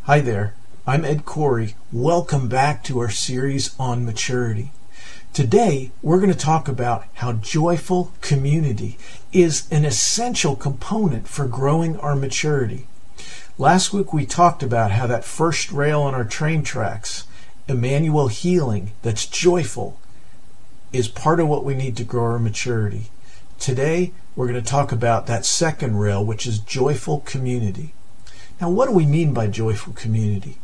Hi there, I'm Ed Khouri. Welcome back to our series on maturity. Today, we're going to talk about how joyful community is an essential component for growing our maturity. Last week, we talked about how that first rail on our train tracks, Emmanuel healing, that's joyful, is part of what we need to grow our maturity. Today, we're going to talk about that second rail, which is joyful community. Now, what do we mean by joyful community?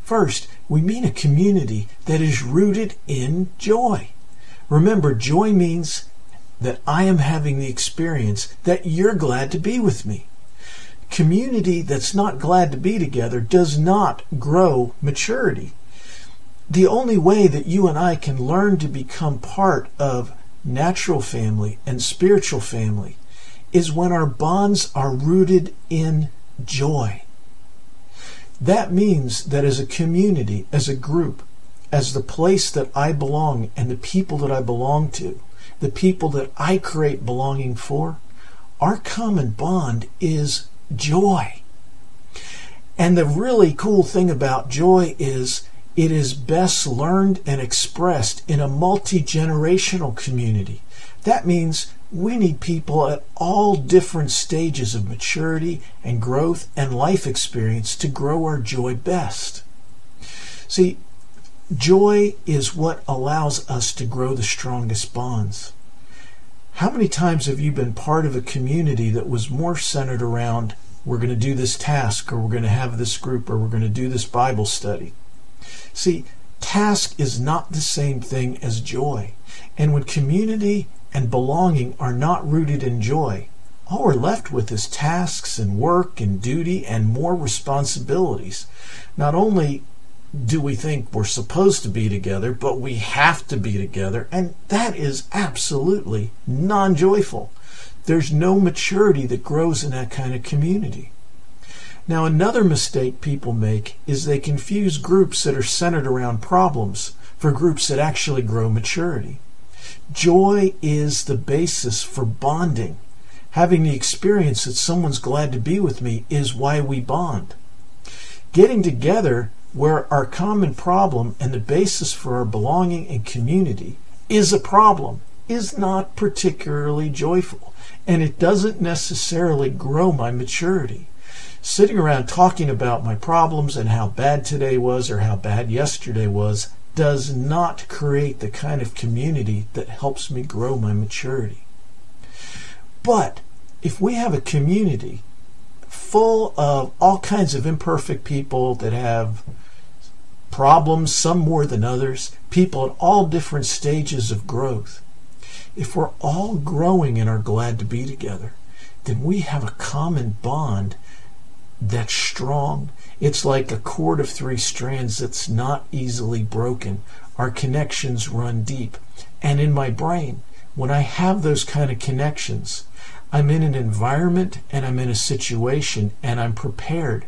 First, we mean a community that is rooted in joy. Remember, joy means that I am having the experience that you're glad to be with me. Community that's not glad to be together does not grow maturity. The only way that you and I can learn to become part of natural family and spiritual family is when our bonds are rooted in joy. That means that as a community, as a group, as the place that I belong and the people that I belong to, the people that I create belonging for, our common bond is joy. And the really cool thing about joy is it is best learned and expressed in a multi-generational community. That means we need people at all different stages of maturity and growth and life experience to grow our joy best. See, joy is what allows us to grow the strongest bonds. How many times have you been part of a community that was more centered around, we're going to do this task, or we're going to have this group, or we're going to do this Bible study? See, task is not the same thing as joy. And when community and belonging are not rooted in joy, all we're left with is tasks and work and duty and more responsibilities. Not only do we think we're supposed to be together, but we have to be together, and that is absolutely non-joyful. There's no maturity that grows in that kind of community. Now, another mistake people make is they confuse groups that are centered around problems for groups that actually grow maturity. Joy is the basis for bonding. Having the experience that someone's glad to be with me is why we bond. Getting together where our common problem and the basis for our belonging and community is a problem is not particularly joyful, and it doesn't necessarily grow my maturity. Sitting around talking about my problems and how bad today was or how bad yesterday was does not create the kind of community that helps me grow my maturity. But if we have a community full of all kinds of imperfect people that have problems, some more than others, people at all different stages of growth, if we're all growing and are glad to be together, then we have a common bond that's strong. It's like a cord of 3 strands that's not easily broken. Our connections run deep. And in my brain, when I have those kind of connections, I'm in an environment and I'm in a situation and I'm prepared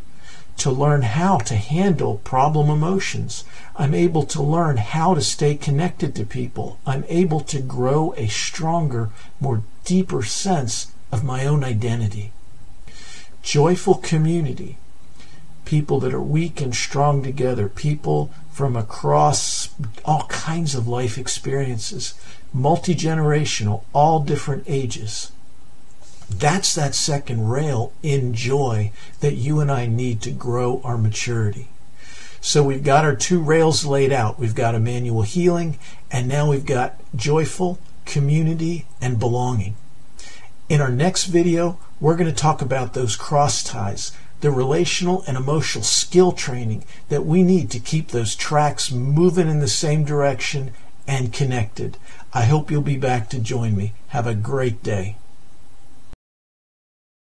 to learn how to handle problem emotions. I'm able to learn how to stay connected to people. I'm able to grow a stronger, more deeper sense of my own identity. Joyful community, people that are weak and strong together, people from across all kinds of life experiences, multi-generational, all different ages. That's that second rail in joy that you and I need to grow our maturity. So we've got our 2 rails laid out. We've got Emmanuel healing, and now we've got joyful community and belonging. In our next video, we're going to talk about those cross ties, the relational and emotional skill training that we need to keep those tracks moving in the same direction and connected. I hope you'll be back to join me. Have a great day.